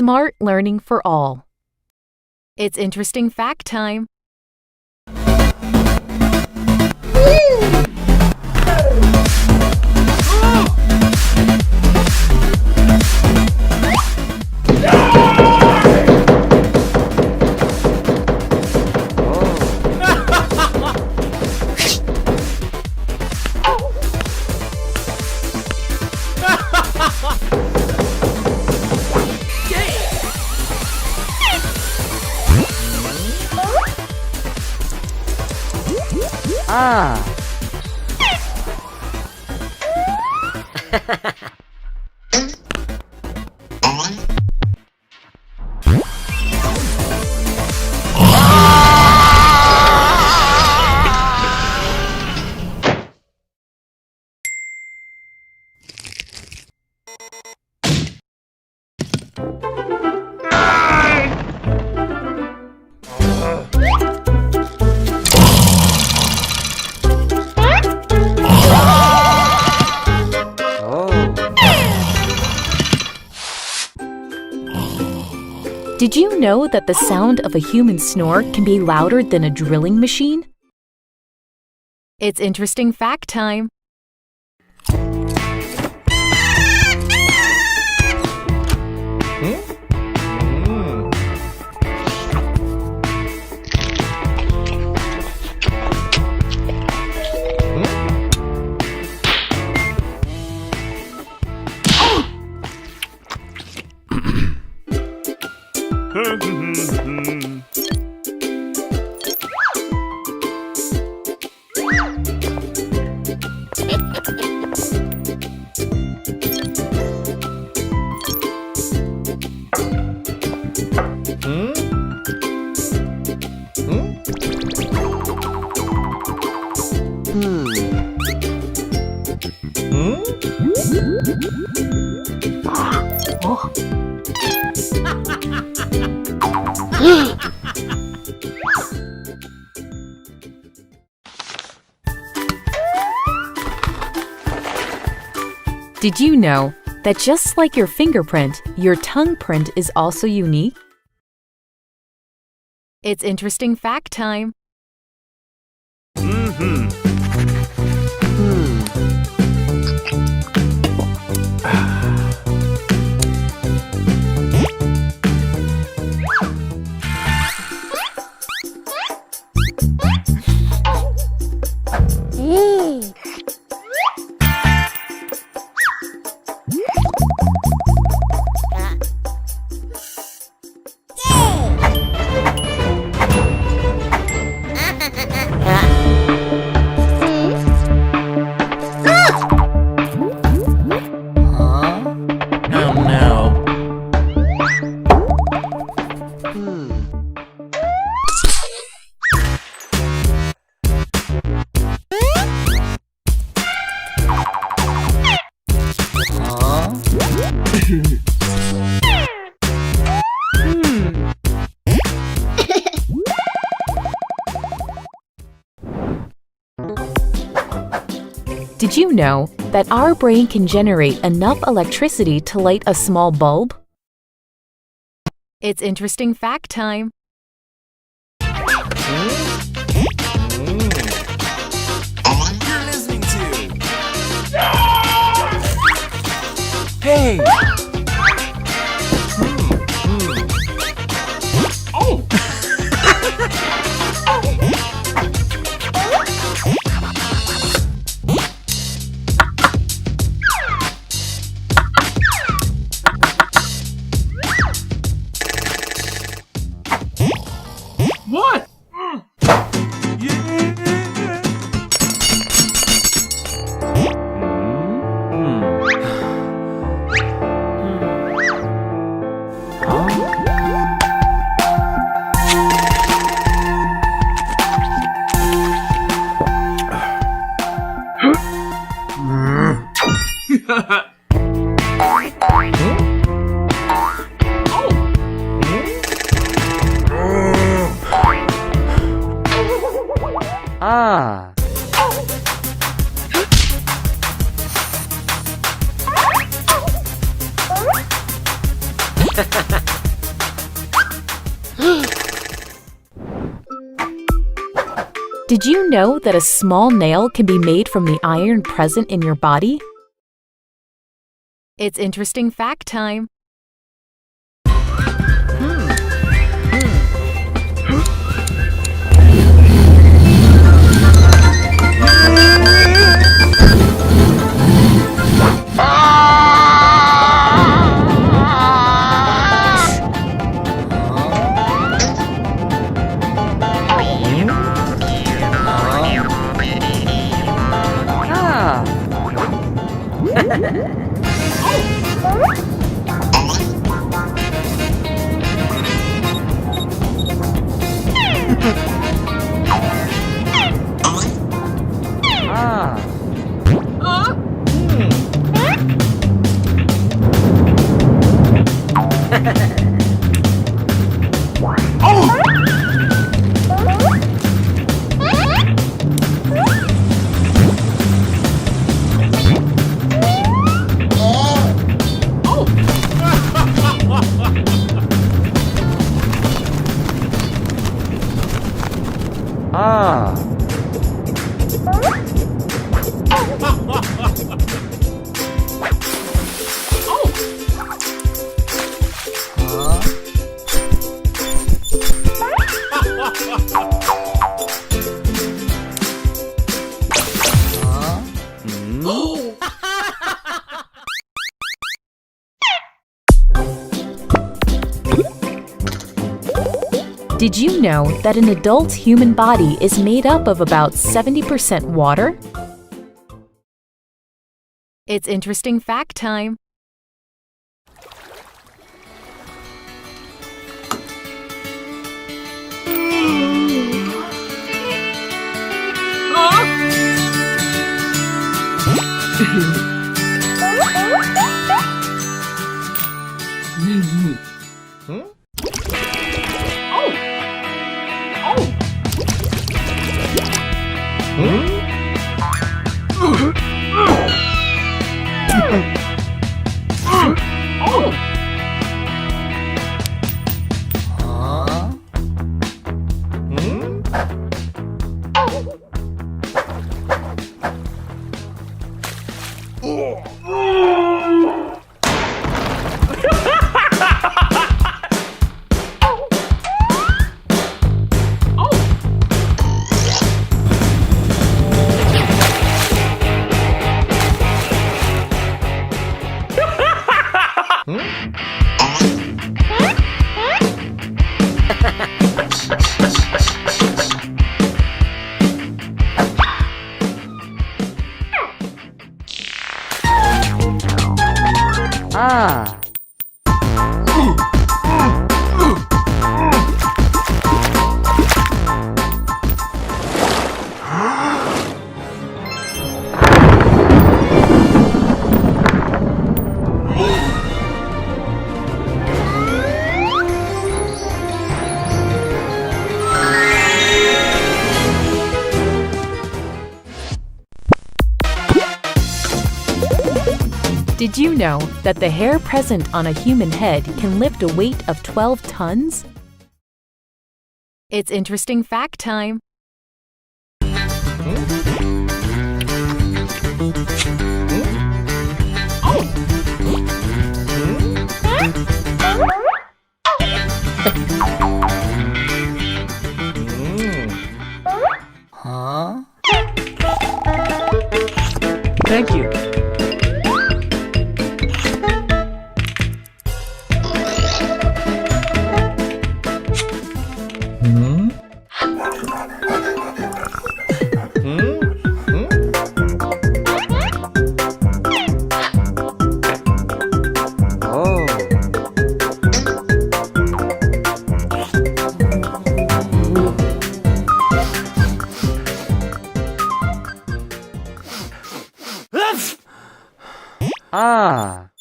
Smart learning for all. It's interesting fact time. Did you know that the sound of a human snore can be louder than a drilling machine? It's interesting fact time. Did you know that just like your fingerprint, your tongue print is also unique? It's interesting fact time. Did you know that our brain can generate enough electricity to light a small bulb? It's interesting fact time. You're listening to... Hey! Oh! What? Ah. Did you know that a small nail can be made from the iron present in your body? It's interesting fact time. Did you know that an adult human body is made up of about 70% water? It's interesting fact time. Did you know that the hair present on a human head can lift a weight of 12 tons? It's interesting fact time. Huh? Thank you. Ah.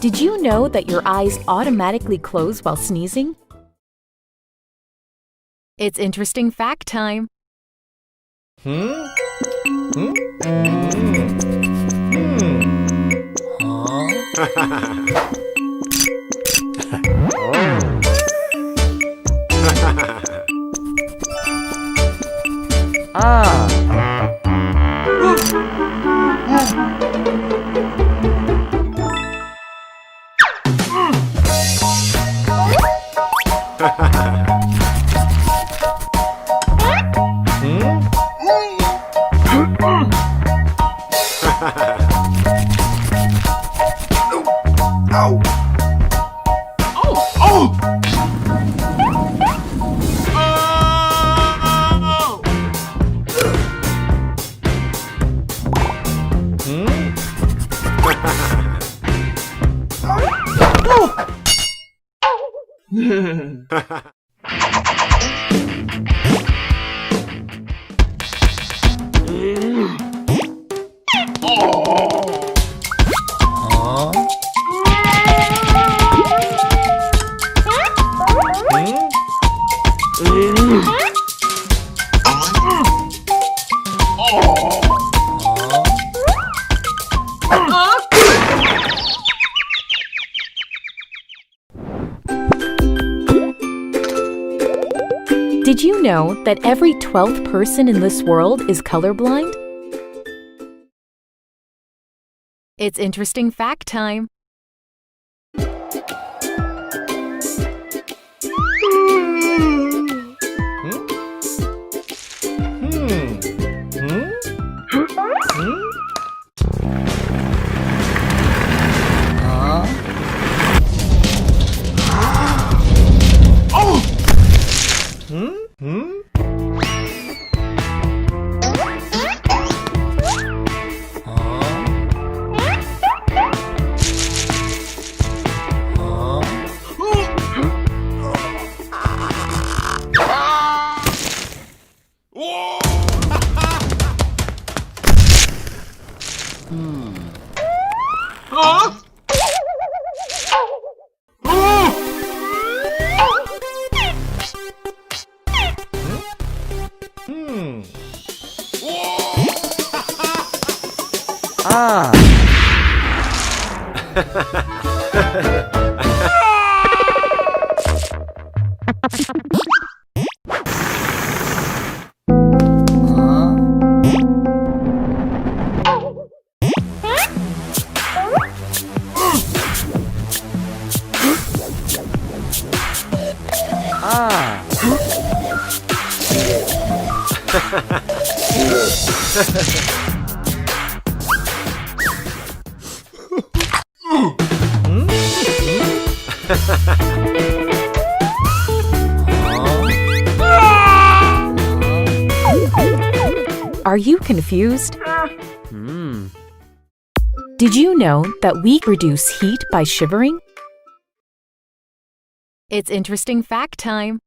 Did you know that your eyes automatically close while sneezing? It's interesting fact time. Did you know that every 12th person in this world is colorblind? It's interesting fact time. Are you confused? Did you know that we reduce heat by shivering? It's interesting fact time.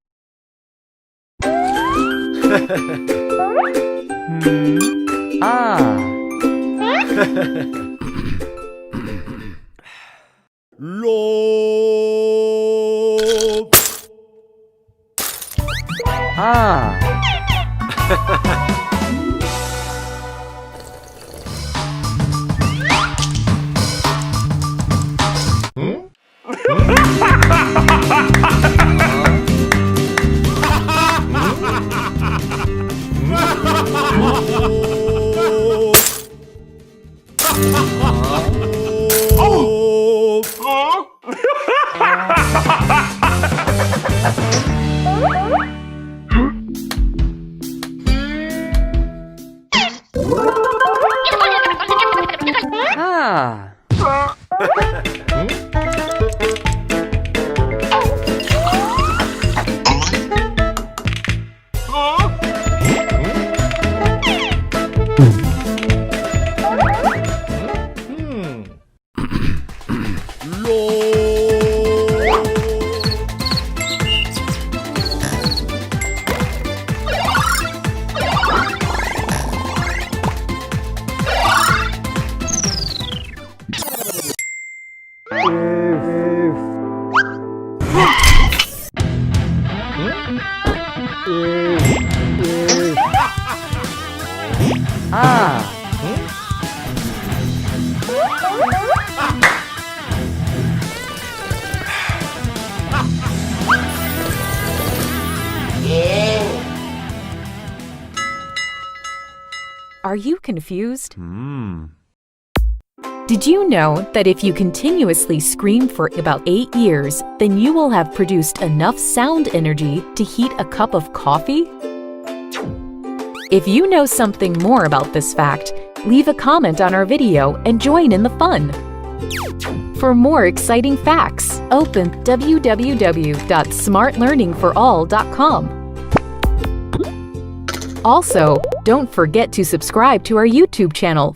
Are you confused? Did you know that if you continuously scream for about 8 years, then you will have produced enough sound energy to heat a cup of coffee? If you know something more about this fact, leave a comment on our video and join in the fun. For more exciting facts, open www.smartlearningforall.com. Also, don't forget to subscribe to our YouTube channel